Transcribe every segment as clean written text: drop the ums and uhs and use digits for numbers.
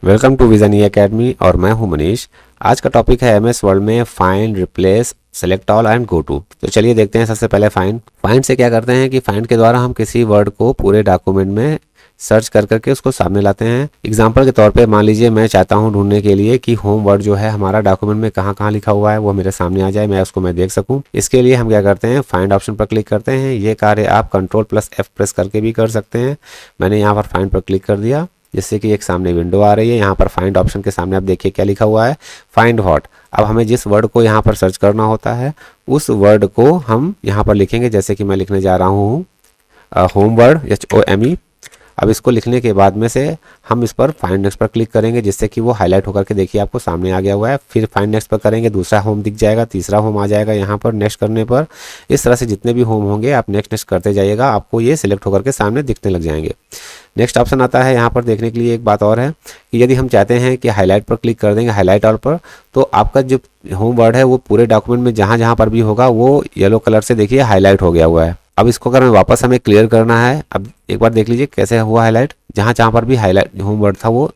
Welcome to vision E academy और मैं हूं मनीष। आज का टॉपिक है एमएस वर्ड में find, replace, select all and go to. तो चलिए देखते हैं। सबसे पहले फाइंड से क्या करते हैं कि फाइंड के द्वारा हम किसी वर्ड को पूरे डॉक्यूमेंट में सर्च कर करके उसको सामने लाते हैं। एग्जाम्पल के तौर पे मान लीजिए मैं चाहता हूं ढूंढने के लिए कि होम वर्ड जो है हमारा डॉक्यूमेंट में कहाँ कहाँ लिखा हुआ है वो मेरे सामने आ जाए, मैं देख सकूं। इसके लिए हम क्या करते हैं, फाइंड ऑप्शन पर क्लिक करते हैं। ये कार्य आप Ctrl+F प्रेस करके भी कर सकते हैं। मैंने यहाँ पर फाइंड पर क्लिक कर दिया जिससे कि एक सामने विंडो आ रही है। यहाँ पर फाइंड ऑप्शन के सामने आप देखिए क्या लिखा हुआ है, फाइंड व्हाट। अब हमें जिस वर्ड को यहाँ पर सर्च करना होता है उस वर्ड को हम यहाँ पर लिखेंगे। जैसे कि मैं लिखने जा रहा हूँ होम वर्ड, HOME। अब इसको लिखने के बाद में से हम इस पर फाइंड नेक्स्ट पर क्लिक करेंगे जिससे कि वो हाईलाइट होकर के देखिए आपको सामने आ गया हुआ है। फिर फाइंड नेक्स्ट पर करेंगे, दूसरा होम दिख जाएगा, तीसरा होम आ जाएगा यहाँ पर नेक्स्ट करने पर। इस तरह से जितने भी होम होंगे आप नेक्स्ट नेक्स्ट करते जाइएगा, आपको ये सिलेक्ट होकर के सामने दिखने लग जाएंगे। नेक्स्ट ऑप्शन आता है यहाँ पर देखने के लिए एक बात और है कि यदि हम चाहते हैं कि हाईलाइट पर क्लिक कर देंगे, हाईलाइट ऑल पर, तो आपका जो होम वर्ड है वो पूरे डॉक्यूमेंट में जहाँ जहाँ पर भी होगा वो येलो कलर से देखिए हाईलाइट हो गया हुआ है। अब इसको अगर वापस हमें क्लियर करना है, अब एक बार देख लीजिए कैसे हुआ हाईलाइट। जहाँ जहाँ पर भी हाईलाइट होम वर्ड था वो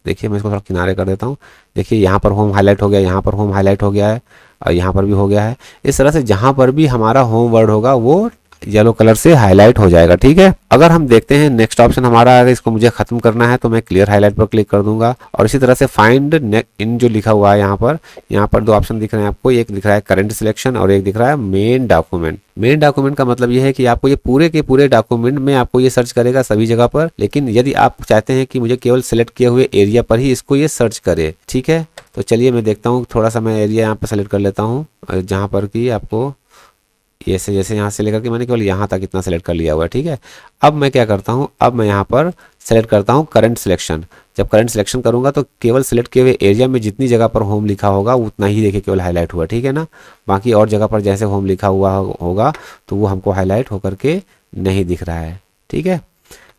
देखिए, मैं इसको थोड़ा किनारे कर देता हूँ। देखिए यहाँ पर होम हाईलाइट हो गया, यहाँ पर होम हाईलाइट हो गया है और यहाँ पर भी हो गया है। इस तरह से जहाँ पर भी हमारा होम वर्ड होगा वो येलो कलर से हाईलाइट हो जाएगा। ठीक है। अगर हम देखते हैं नेक्स्ट ऑप्शन हमारा, अगर इसको मुझे खत्म करना है तो मैं क्लियर हाईलाइट पर क्लिक कर दूंगा। और इसी तरह से फाइंड इन जो लिखा हुआ है यहाँ पर दो ऑप्शन दिख रहे हैं आपको। एक दिख रहा है करंट सिलेक्शन और एक दिख रहा है मेन डॉक्यूमेंट। मेन डॉक्यूमेंट का मतलब ये है कि आपको ये पूरे के पूरे डॉक्यूमेंट में आपको ये सर्च करेगा सभी जगह पर। लेकिन यदि आप चाहते हैं कि मुझे केवल सिलेक्ट किए हुए एरिया पर ही इसको ये सर्च करे, ठीक है, तो चलिए मैं देखता हूँ। थोड़ा सा मैं एरिया यहाँ पर सेलेक्ट कर लेता हूँ जहाँ पर कि आपको ऐसे जैसे यहाँ से लेकर के मैंने केवल यहाँ तक इतना सेलेक्ट कर लिया हुआ है। ठीक है। अब मैं क्या करता हूँ, अब मैं यहाँ पर सेलेक्ट करता हूँ करंट सिलेक्शन। जब करंट सिलेक्शन करूँगा तो केवल सिलेक्ट किए हुए एरिया में जितनी जगह पर होम लिखा होगा उतना ही देखिए केवल हाईलाइट हुआ। ठीक है ना। बाकी और जगह पर जैसे होम लिखा हुआ होगा तो वो हमको हाईलाइट होकर के नहीं दिख रहा है। ठीक है।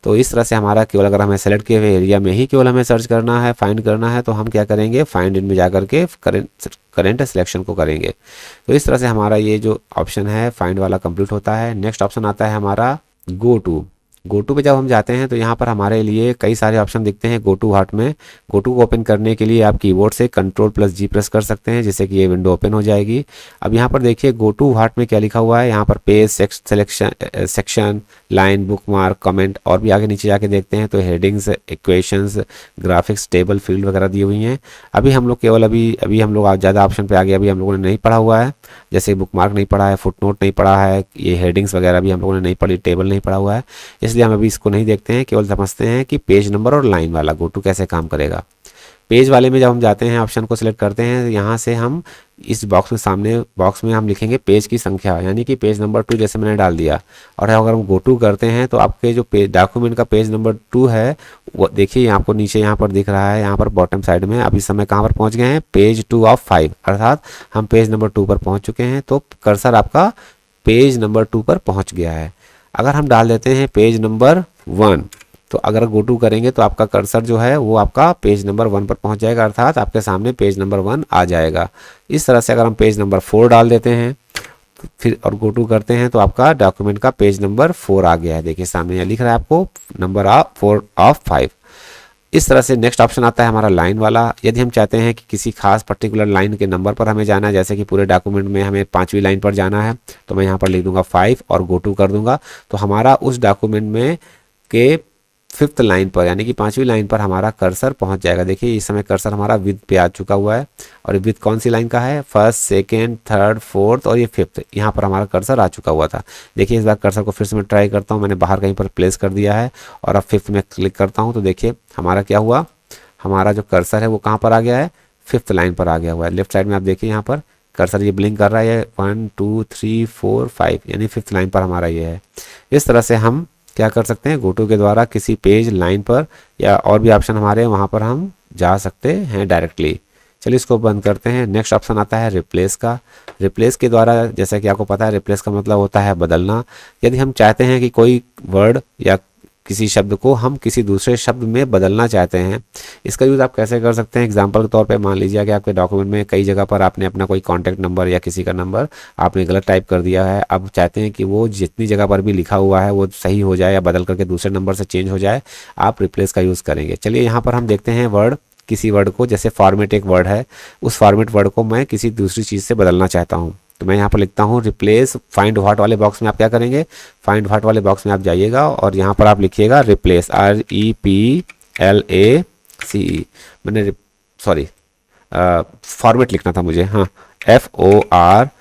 तो इस तरह से हमारा केवल अगर हमें सेलेक्ट किए हुए एरिया में ही केवल हमें सर्च करना है, फाइंड करना है, तो हम क्या करेंगे, फाइंड इन में जाकर के करंट सिलेक्शन को करेंगे। तो इस तरह से हमारा ये जो ऑप्शन है फाइंड वाला कंप्लीट होता है। नेक्स्ट ऑप्शन आता है हमारा गो टू पे जब हम जाते हैं तो यहाँ पर हमारे लिए कई सारे ऑप्शन दिखते हैं गो टू व्हाट में। गो टू को ओपन करने के लिए आप कीबोर्ड से Ctrl+G प्रेस कर सकते हैं जिससे कि ये विंडो ओपन हो जाएगी। अब यहाँ पर देखिए गो टू व्हाट में क्या लिखा हुआ है। यहाँ पर page, section, line, bookmark, comment और भी आगे नीचे जाके देखते हैं तो headings, equations, graphics, table, field वगैरह दी हुई हैं। अभी हम लोग केवल अभी हम लोग ज़्यादा ऑप्शन पे आ गए, अभी हम लोगों ने नहीं पढ़ा हुआ है। जैसे बुकमार्क नहीं पढ़ा है, फुटनोट नहीं पढ़ा है, ये हेडिंग्स वगैरह भी हम लोगों ने नहीं पढ़ी, टेबल नहीं पढ़ा हुआ है। इसलिए हम अभी इसको नहीं देखते हैं, केवल समझते हैं कि पेज नंबर और लाइन वाला गो टू कैसे काम करेगा। पेज वाले में जब हम जाते हैं ऑप्शन को सिलेक्ट करते हैं, यहाँ से हम इस बॉक्स में सामने बॉक्स में हम लिखेंगे पेज की संख्या, यानी कि पेज नंबर 2 जैसे मैंने डाल दिया। और अगर हम गो टू करते हैं तो आपके जो डॉक्यूमेंट का पेज नंबर 2 है वो देखिए आपको नीचे यहाँ पर दिख रहा है, यहाँ पर बॉटम साइड में। अब इस समय कहाँ पर पहुँच गए हैं, पेज 2 ऑफ 5, अर्थात हम पेज नंबर 2 पर पहुँच चुके हैं। तो कर्सर आपका पेज नंबर 2 पर पहुँच गया है। अगर हम डाल देते हैं पेज नंबर 1, तो अगर गो टू करेंगे तो आपका कर्सर जो है वो आपका पेज नंबर 1 पर पहुंच जाएगा, अर्थात आपके सामने पेज नंबर 1 आ जाएगा। इस तरह से अगर हम पेज नंबर 4 डाल देते हैं फिर और गो टू करते हैं तो आपका डॉक्यूमेंट का पेज नंबर 4 आ गया है। देखिए सामने यहाँ लिख रहा है आपको नंबर 4 ऑफ 5। इस तरह से नेक्स्ट ऑप्शन आता है हमारा लाइन वाला। यदि हम चाहते हैं कि किसी खास पर्टिकुलर लाइन के नंबर पर हमें जाना है, जैसे कि पूरे डॉक्यूमेंट में हमें 5वीं लाइन पर जाना है, तो मैं यहाँ पर लिख दूंगा 5 और गो टू कर दूंगा। तो हमारा उस डॉक्यूमेंट में के 5th लाइन पर यानी कि 5वीं लाइन पर हमारा कर्सर पहुंच जाएगा। देखिए इस समय कर्सर हमारा विद पे आ चुका हुआ है। और विद कौन सी लाइन का है, 1st, 2nd, 3rd, 4th और ये 5th, यहाँ पर हमारा कर्सर आ चुका हुआ था। देखिए इस बार कर्सर को फिर से मैं ट्राई करता हूँ, मैंने बाहर कहीं पर प्लेस कर दिया है और अब 5th में क्लिक करता हूँ तो देखिए हमारा क्या हुआ, हमारा जो कर्सर है वो कहाँ पर आ गया है, 5th लाइन पर आ गया हुआ है। लेफ्ट साइड में आप देखिए यहाँ पर कर्सर ये ब्लिंक कर रहा है, 1 2 3 4 5 यानी 5th लाइन पर हमारा ये है। इस तरह से हम क्या कर सकते हैं, गो टू के द्वारा किसी पेज, लाइन पर या और भी ऑप्शन हमारे वहाँ पर हम जा सकते हैं डायरेक्टली। चलिए इसको बंद करते हैं। नेक्स्ट ऑप्शन आता है रिप्लेस का। रिप्लेस के द्वारा जैसा कि आपको पता है रिप्लेस का मतलब होता है बदलना। यदि हम चाहते हैं कि कोई वर्ड या किसी शब्द को हम किसी दूसरे शब्द में बदलना चाहते हैं, इसका यूज़ आप कैसे कर सकते हैं। एग्जांपल के तौर पे मान लीजिए कि आपके डॉक्यूमेंट में कई जगह पर आपने अपना कोई कॉन्टैक्ट नंबर या किसी का नंबर आपने गलत टाइप कर दिया है। अब चाहते हैं कि वो जितनी जगह पर भी लिखा हुआ है वो सही हो जाए या बदल करके दूसरे नंबर से चेंज हो जाए, आप रिप्लेस का यूज़ करेंगे। चलिए यहाँ पर हम देखते हैं वर्ड किसी वर्ड को, जैसे फॉर्मेट एक वर्ड है, उस फॉर्मेट वर्ड को मैं किसी दूसरी चीज़ से बदलना चाहता हूँ, तो मैं यहाँ पर लिखता हूँ रिप्लेस। फाइंड व्हाट वाले बॉक्स में आप क्या करेंगे, फाइंड व्हाट वाले बॉक्स में आप जाइएगा और यहाँ पर आप लिखिएगा रिप्लेस, REPLACE। मैंने सॉरी फॉर्मेट लिखना था मुझे, हाँ, FORMAT।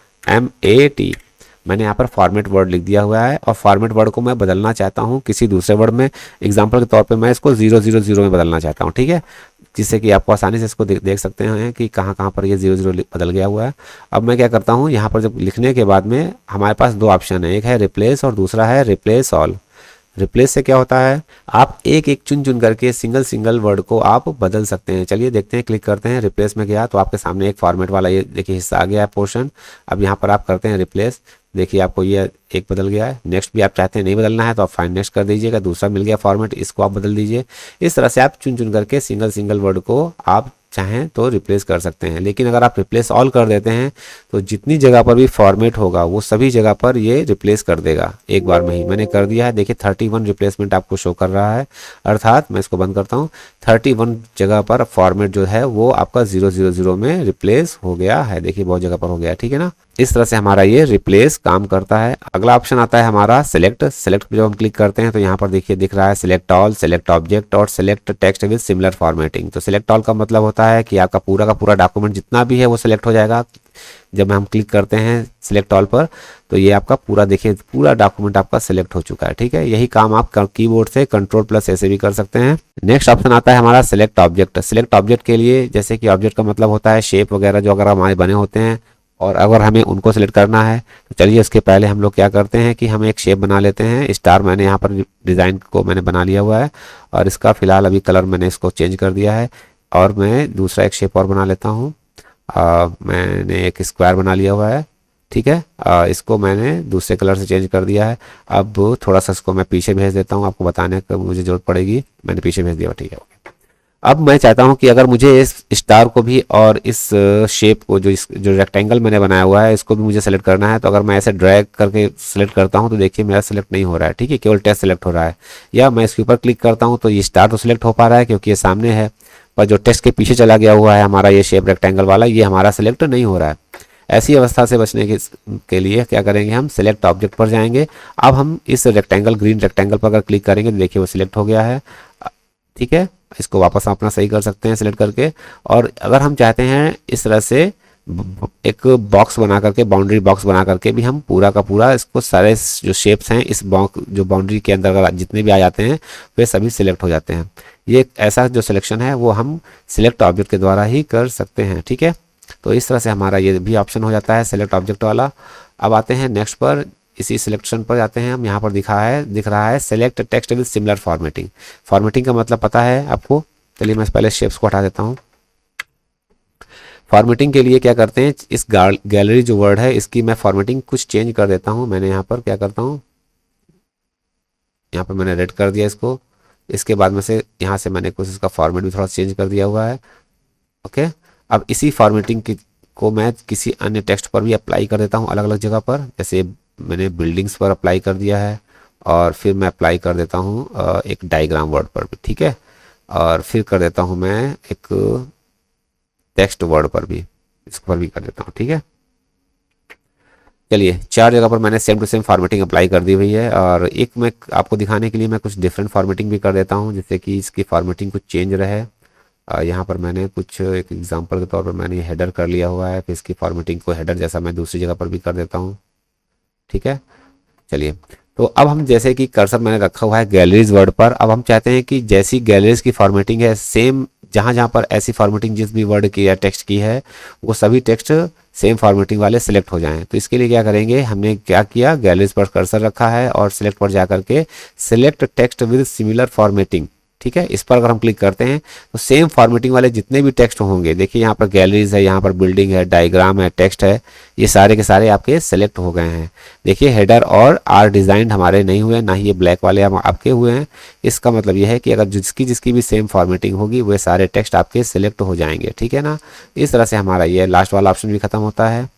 मैंने यहाँ पर फॉर्मेट वर्ड लिख दिया हुआ है और फॉर्मेट वर्ड को मैं बदलना चाहता हूँ किसी दूसरे वर्ड में। एग्जांपल के तौर पे मैं इसको 000 में बदलना चाहता हूँ, ठीक है, जिससे कि आपको आसानी से इसको देख सकते हैं कि कहाँ कहाँ पर ये 00 बदल गया हुआ है। अब मैं क्या करता हूँ, यहाँ पर जब लिखने के बाद में हमारे पास दो ऑप्शन है, एक है रिप्लेस और दूसरा है रिप्लेस ऑल। रिप्लेस से क्या होता है, आप एक एक चुन चुन करके सिंगल सिंगल वर्ड को आप बदल सकते हैं। चलिए देखते हैं, क्लिक करते हैं, रिप्लेस में गया तो आपके सामने एक फॉर्मेट वाला ये देखिए हिस्सा आ गया है, पोर्शन। अब यहाँ पर आप करते हैं रिप्लेस, देखिए आपको ये एक बदल गया है। नेक्स्ट भी आप चाहते हैं नहीं बदलना है तो आप फाइंड नेक्स्ट कर दीजिएगा, दूसरा मिल गया फॉर्मेट, इसको आप बदल दीजिए। इस तरह से आप चुन चुन करके सिंगल सिंगल वर्ड को आप चाहें तो रिप्लेस कर सकते हैं। लेकिन अगर आप रिप्लेस ऑल कर देते हैं तो जितनी जगह पर भी फॉर्मेट होगा वो सभी जगह पर ये रिप्लेस कर देगा एक बार में ही। मैंने कर दिया है, देखिए 31 रिप्लेसमेंट आपको शो कर रहा है, अर्थात मैं इसको बंद करता हूँ, 31 जगह पर फॉर्मेट जो है वो आपका 000 में रिप्लेस हो गया है। देखिए बहुत जगह पर हो गया, ठीक है ना। इस तरह से हमारा ये रिप्लेस काम करता है। अगला ऑप्शन आता है हमारा सेलेक्ट। सेलेक्ट पे जब हम क्लिक करते हैं तो यहाँ पर देखिए दिख रहा है सेलेक्ट ऑल, सेलेक्ट ऑब्जेक्ट और select text with similar formatting. तो सेलेक्ट ऑल का मतलब होता है कि आपका पूरा का पूरा डॉक्यूमेंट जितना भी है वो सिलेक्ट हो जाएगा। जब हम क्लिक करते हैं सिलेक्ट ऑल पर तो ये आपका पूरा देखिए पूरा डॉक्यूमेंट आपका सिलेक्ट हो चुका है, ठीक है। यही काम आप कीबोर्ड से कंट्रोल+ ऐसे भी कर सकते हैं। नेक्स्ट ऑप्शन आता है हमारा सेलेक्ट ऑब्जेक्ट। सेलेक्ट ऑब्जेक्ट के लिए, जैसे कि ऑब्जेक्ट का मतलब होता है शेप वगैरह जो अगर हमारे बने होते हैं और अगर हमें उनको सेलेक्ट करना है तो चलिए उसके पहले हम लोग क्या करते हैं कि हम एक शेप बना लेते हैं। स्टार मैंने यहाँ पर डिज़ाइन को मैंने बना लिया हुआ है और इसका फ़िलहाल अभी कलर मैंने इसको चेंज कर दिया है और मैं दूसरा एक शेप और बना लेता हूँ। मैंने एक स्क्वायर बना लिया हुआ है, ठीक है। इसको मैंने दूसरे कलर से चेंज कर दिया है। अब थोड़ा सा इसको मैं पीछे भेज देता हूँ, आपको बताने की मुझे ज़रूरत पड़ेगी। मैंने पीछे भेज दिया, ठीक है। अब मैं चाहता हूं कि अगर मुझे इस स्टार को भी और इस शेप को जो रेक्टेंगल मैंने बनाया हुआ है इसको भी मुझे सेलेक्ट करना है, तो अगर मैं ऐसे ड्रैग करके सेलेक्ट करता हूं तो देखिए मेरा सेलेक्ट नहीं हो रहा है, ठीक है, केवल टेक्स्ट सेलेक्ट हो रहा है। या मैं इसके ऊपर क्लिक करता हूं तो ये स्टार तो सिलेक्ट हो पा रहा है क्योंकि ये सामने है, पर जो टेक्स्ट के पीछे चला गया हुआ है हमारा ये शेप रेक्टेंगल वाला, ये हमारा सेलेक्ट नहीं हो रहा है। ऐसी अवस्था से बचने के लिए क्या करेंगे, हम सेलेक्ट ऑब्जेक्ट पर जाएंगे। अब हम इस रेक्टेंगल, ग्रीन रेक्टेंगल पर अगर क्लिक करेंगे तो देखिए वो सिलेक्ट हो गया है, ठीक है। इसको वापस अपना सही कर सकते हैं सिलेक्ट करके। और अगर हम चाहते हैं इस तरह से एक बॉक्स बना करके, बाउंड्री बॉक्स बना करके भी हम पूरा का पूरा इसको सारे जो शेप्स हैं इस बॉक्स जो बाउंड्री के अंदर अगर जितने भी आ जाते हैं वे सभी सिलेक्ट हो जाते हैं। ये ऐसा जो सिलेक्शन है वो हम सिलेक्ट ऑब्जेक्ट के द्वारा ही कर सकते हैं, ठीक है। तो इस तरह से हमारा ये भी ऑप्शन हो जाता है सेलेक्ट ऑब्जेक्ट वाला। अब आते हैं नेक्स्ट पर, इसी सिलेक्शन पर जाते हैं हम। यहाँ पर दिख रहा है select text with similar formatting. Formatting का मतलब पता है आपको, चलिए मैं पहले शेप्स को हटा देता हूँ। फॉर्मेटिंग के लिए क्या करते हैं, इस गैलरी जो वर्ड है इसकी मैं फॉर्मेटिंग कुछ चेंज कर देता हूँ। मैंने यहाँ पर क्या करता हूँ, यहाँ पर मैंने रेड कर दिया इसको। इसके बाद में से यहाँ से मैंने कुछ इसका फॉर्मेट भी थोड़ा चेंज कर दिया हुआ है, ओके। अब इसी फॉर्मेटिंग को मैं किसी अन्य टेक्स्ट पर भी अप्लाई कर देता हूँ अलग अलग जगह पर। जैसे मैंने बिल्डिंग्स पर अप्लाई कर दिया है और फिर मैं अप्लाई कर देता हूँ एक डायग्राम वर्ड पर भी, ठीक है। और फिर कर देता हूँ मैं एक टेक्स्ट वर्ड पर भी, इस पर भी कर देता हूँ, ठीक है। चलिए 4 जगह पर मैंने same to same formatting apply कर दी हुई है। और एक मैं आपको दिखाने के लिए मैं कुछ डिफरेंट फॉर्मेटिंग भी कर देता हूँ जिससे कि इसकी फॉर्मेटिंग कुछ चेंज रहे। यहाँ पर मैंने कुछ एक एग्जांपल के तौर पर मैंने हेडर कर लिया हुआ है, फिर इसकी फॉर्मेटिंग को हेडर जैसा मैं दूसरी जगह पर भी कर देता हूँ, ठीक है। चलिए तो अब हम जैसे कि कर्सर मैंने रखा हुआ है गैलरीज वर्ड पर, अब हम चाहते हैं कि जैसी गैलरीज की फॉर्मेटिंग है सेम जहाँ जहाँ पर ऐसी फॉर्मेटिंग जिस भी वर्ड की या टेक्स्ट की है वो सभी टेक्स्ट सेम फॉर्मेटिंग वाले सिलेक्ट हो जाएं। तो इसके लिए क्या करेंगे, हमने क्या किया, गैलरीज पर कर्सर रखा है और सिलेक्ट पर जा करके select text with similar formatting, ठीक है। इस पर अगर हम क्लिक करते हैं तो सेम फॉर्मेटिंग वाले जितने भी टेक्स्ट होंगे, देखिए यहाँ पर गैलरीज है, यहाँ पर बिल्डिंग है, डायग्राम है, टेक्स्ट है, ये सारे के सारे आपके सेलेक्ट हो गए हैं। देखिए हेडर और आर डिज़ाइन हमारे नहीं हुए, ना ही ये ब्लैक वाले आपके हुए हैं। इसका मतलब ये है कि अगर जिसकी भी सेम फॉर्मेटिंग होगी वो सारे टेक्स्ट आपके सिलेक्ट हो जाएंगे, ठीक है ना। इस तरह से हमारा ये लास्ट वाला ऑप्शन भी खत्म होता है।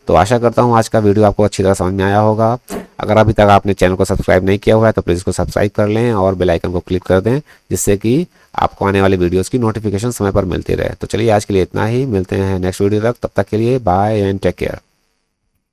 तो आशा करता हूँ आज का वीडियो आपको अच्छी तरह समझ में आया होगा। अगर अभी तक आपने चैनल को सब्सक्राइब नहीं किया हुआ है तो प्लीज़ इसको सब्सक्राइब कर लें और बेल आइकन को क्लिक कर दें जिससे कि आपको आने वाली वीडियोस की नोटिफिकेशन समय पर मिलती रहे। तो चलिए आज के लिए इतना ही, मिलते हैं नेक्स्ट वीडियो तक, तब तक के लिए बाय एंड टेक केयर।